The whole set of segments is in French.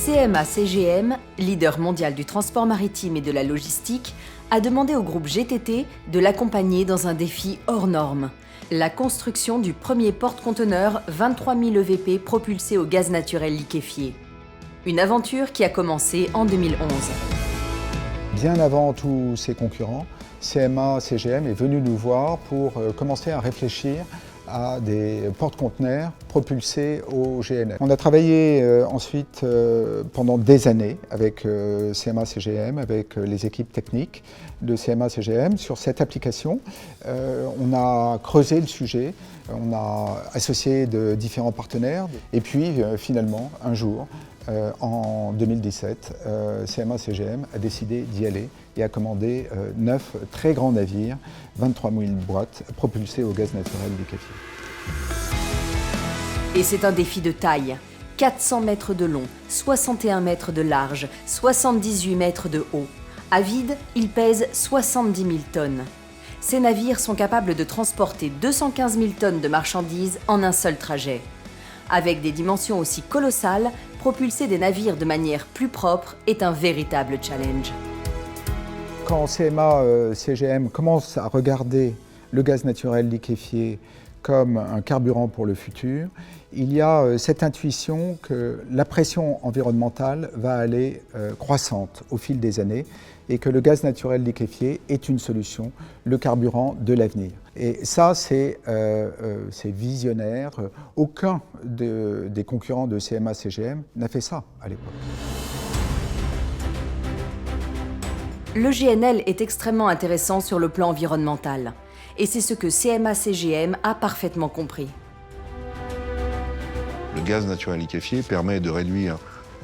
CMA-CGM, leader mondial du transport maritime et de la logistique, a demandé au groupe GTT de l'accompagner dans un défi hors norme, la construction du premier porte-conteneurs 23 000 EVP propulsé au gaz naturel liquéfié. Une aventure qui a commencé en 2011. Bien avant tous ses concurrents, CMA-CGM est venu nous voir pour commencer à réfléchir à des porte-conteneurs propulsés au GNL. On a travaillé ensuite pendant des années avec CMA-CGM, avec les équipes techniques de CMA-CGM sur cette application. On a creusé le sujet, on a associé de différents partenaires et puis finalement un jour, en 2017, CMA-CGM a décidé d'y aller et a commandé 9 très grands navires, 23 000 boîtes propulsées au gaz naturel liquéfié. Et c'est un défi de taille. 400 mètres de long, 61 mètres de large, 78 mètres de haut. À vide, ils pèsent 70 000 tonnes. Ces navires sont capables de transporter 215 000 tonnes de marchandises en un seul trajet. Avec des dimensions aussi colossales, propulser des navires de manière plus propre est un véritable challenge. Quand CMA-CGM commence à regarder le gaz naturel liquéfié comme un carburant pour le futur, il y a cette intuition que la pression environnementale va aller croissante au fil des années et que le gaz naturel liquéfié est une solution, le carburant de l'avenir. Et ça, c'est visionnaire. Aucun des concurrents de CMA-CGM n'a fait ça à l'époque. Le GNL est extrêmement intéressant sur le plan environnemental. Et c'est ce que CMA-CGM a parfaitement compris. Le gaz naturel liquéfié permet de réduire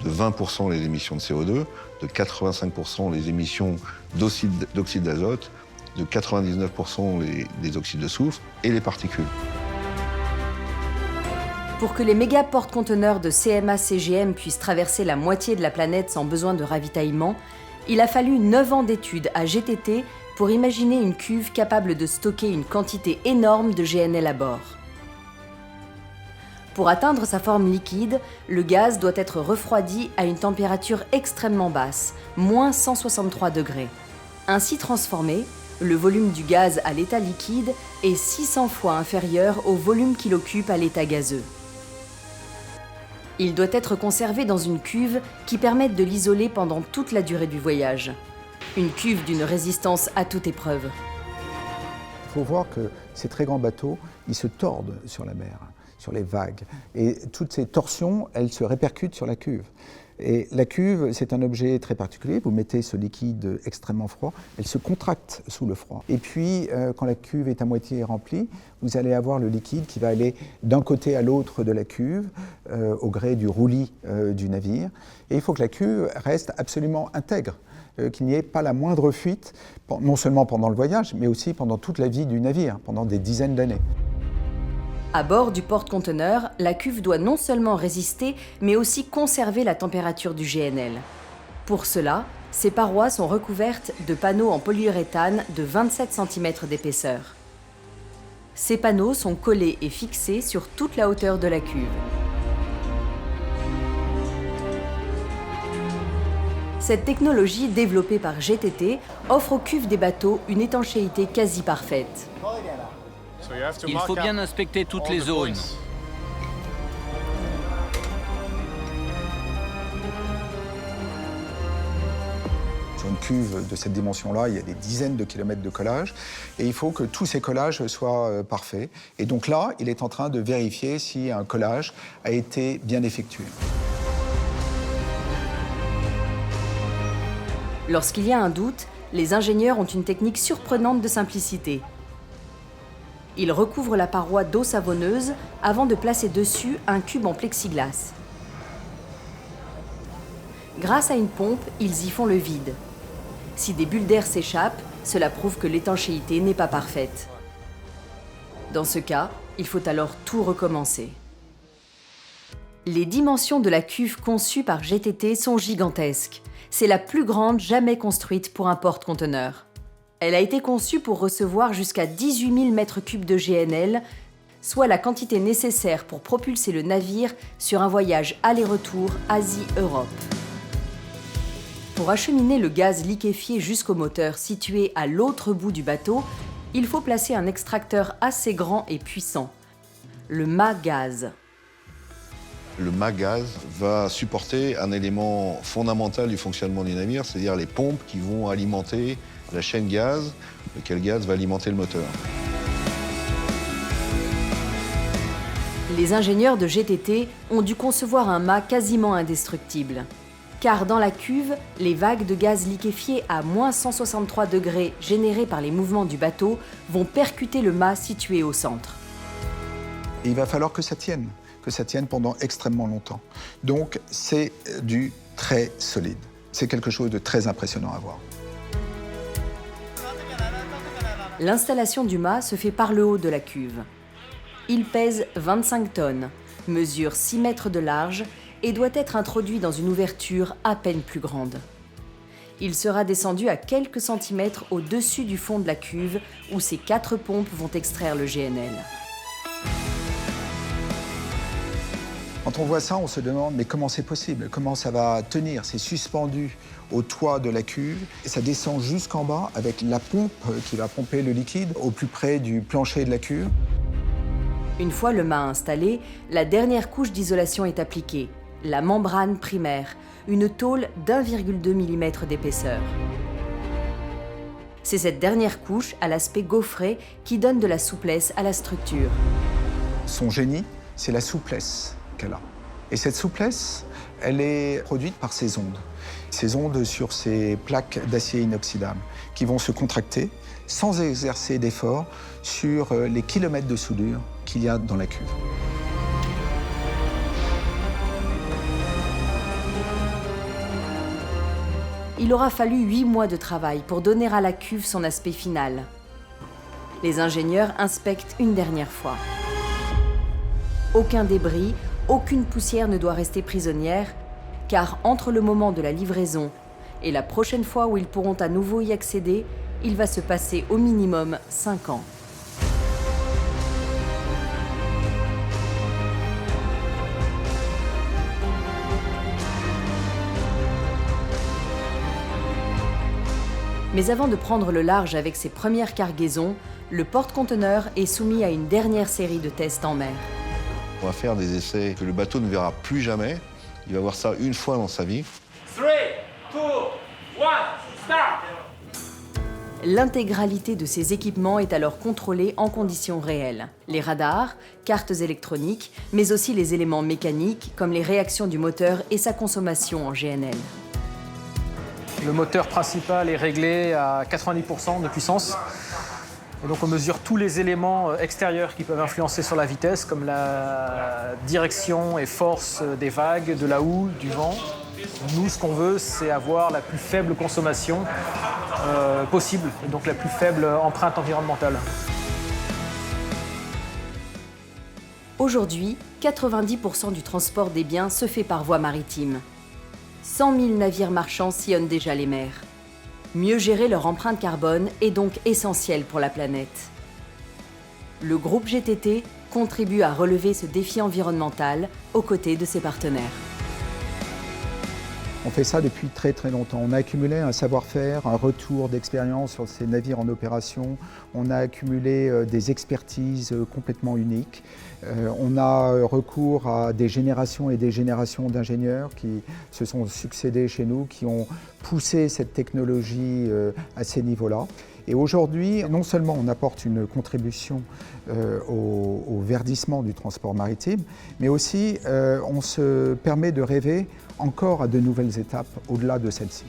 de 20% les émissions de CO2, de 85% les émissions d'oxyde d'azote, de 99% des oxydes de soufre et les particules. Pour que les méga porte-conteneurs de CMA-CGM puissent traverser la moitié de la planète sans besoin de ravitaillement, il a fallu 9 ans d'études à GTT pour imaginer une cuve capable de stocker une quantité énorme de GNL à bord. Pour atteindre sa forme liquide, le gaz doit être refroidi à une température extrêmement basse, moins 163 degrés. Ainsi transformé, le volume du gaz à l'état liquide est 600 fois inférieur au volume qu'il occupe à l'état gazeux. Il doit être conservé dans une cuve qui permette de l'isoler pendant toute la durée du voyage. Une cuve d'une résistance à toute épreuve. Il faut voir que ces très grands bateaux, ils se tordent sur la mer, sur les vagues. Et toutes ces torsions, elles se répercutent sur la cuve. Et la cuve, c'est un objet très particulier. Vous mettez ce liquide extrêmement froid, elle se contracte sous le froid. Et puis, quand la cuve est à moitié remplie, vous allez avoir le liquide qui va aller d'un côté à l'autre de la cuve, au gré du roulis du navire. Et il faut que la cuve reste absolument intègre, qu'il n'y ait pas la moindre fuite, non seulement pendant le voyage, mais aussi pendant toute la vie du navire, pendant des dizaines d'années. À bord du porte-conteneur, la cuve doit non seulement résister, mais aussi conserver la température du GNL. Pour cela, ses parois sont recouvertes de panneaux en polyuréthane de 27 cm d'épaisseur. Ces panneaux sont collés et fixés sur toute la hauteur de la cuve. Cette technologie développée par GTT offre aux cuves des bateaux une étanchéité quasi parfaite. Il faut bien inspecter toutes les zones. Sur une cuve de cette dimension-là, il y a des dizaines de kilomètres de collage et il faut que tous ces collages soient parfaits. Et donc là, il est en train de vérifier si un collage a été bien effectué. Lorsqu'il y a un doute, les ingénieurs ont une technique surprenante de simplicité. Ils recouvrent la paroi d'eau savonneuse avant de placer dessus un cube en plexiglas. Grâce à une pompe, ils y font le vide. Si des bulles d'air s'échappent, cela prouve que l'étanchéité n'est pas parfaite. Dans ce cas, il faut alors tout recommencer. Les dimensions de la cuve conçue par GTT sont gigantesques. C'est la plus grande jamais construite pour un porte-conteneur. Elle a été conçue pour recevoir jusqu'à 18 000 m3 de GNL, soit la quantité nécessaire pour propulser le navire sur un voyage aller-retour Asie-Europe. Pour acheminer le gaz liquéfié jusqu'au moteur situé à l'autre bout du bateau, il faut placer un extracteur assez grand et puissant, le mât gaz. Le mât gaz va supporter un élément fondamental du fonctionnement du navire, c'est-à-dire les pompes qui vont alimenter la chaîne gaz, lequel gaz va alimenter le moteur. Les ingénieurs de GTT ont dû concevoir un mât quasiment indestructible. Car dans la cuve, les vagues de gaz liquéfié à moins 163 degrés générées par les mouvements du bateau vont percuter le mât situé au centre. Et il va falloir que ça tienne pendant extrêmement longtemps. Donc c'est du très solide. C'est quelque chose de très impressionnant à voir. L'installation du mât se fait par le haut de la cuve. Il pèse 25 tonnes, mesure 6 mètres de large et doit être introduit dans une ouverture à peine plus grande. Il sera descendu à quelques centimètres au-dessus du fond de la cuve où ces 4 pompes vont extraire le GNL. Quand on voit ça, on se demande mais comment c'est possible? Comment ça va tenir? C'est suspendu au toit de la cuve et ça descend jusqu'en bas avec la pompe qui va pomper le liquide au plus près du plancher de la cuve. Une fois le mât installé, la dernière couche d'isolation est appliquée, la membrane primaire, une tôle d'1,2 mm d'épaisseur. C'est cette dernière couche, à l'aspect gaufré, qui donne de la souplesse à la structure. Son génie, c'est la souplesse qu'elle a. Et cette souplesse, elle est produite par ces ondes. Ces ondes sur ces plaques d'acier inoxydable qui vont se contracter sans exercer d'effort sur les kilomètres de soudure qu'il y a dans la cuve. Il aura fallu 8 mois de travail pour donner à la cuve son aspect final. Les ingénieurs inspectent une dernière fois. Aucun débris, aucune poussière ne doit rester prisonnière, car entre le moment de la livraison et la prochaine fois où ils pourront à nouveau y accéder, il va se passer au minimum 5 ans. Mais avant de prendre le large avec ses premières cargaisons, le porte-conteneur est soumis à une dernière série de tests en mer. On va faire des essais que le bateau ne verra plus jamais. Il va voir ça une fois dans sa vie. 3, 2, 1, start! L'intégralité de ces équipements est alors contrôlée en conditions réelles. Les radars, cartes électroniques, mais aussi les éléments mécaniques comme les réactions du moteur et sa consommation en GNL. Le moteur principal est réglé à 90% de puissance. Et donc on mesure tous les éléments extérieurs qui peuvent influencer sur la vitesse, comme la direction et force des vagues, de la houle, du vent. Nous, ce qu'on veut, c'est avoir la plus faible consommation possible, et donc la plus faible empreinte environnementale. Aujourd'hui, 90% du transport des biens se fait par voie maritime. 100 000 navires marchands sillonnent déjà les mers. Mieux gérer leur empreinte carbone est donc essentiel pour la planète. Le groupe GTT contribue à relever ce défi environnemental aux côtés de ses partenaires. On fait ça depuis très très longtemps. On a accumulé un savoir-faire, un retour d'expérience sur ces navires en opération. On a accumulé des expertises complètement uniques. On a recours à des générations et des générations d'ingénieurs qui se sont succédés chez nous, qui ont poussé cette technologie à ces niveaux-là. Et aujourd'hui, non seulement on apporte une contribution au verdissement du transport maritime, mais aussi on se permet de rêver encore à de nouvelles étapes au-delà de celle-ci.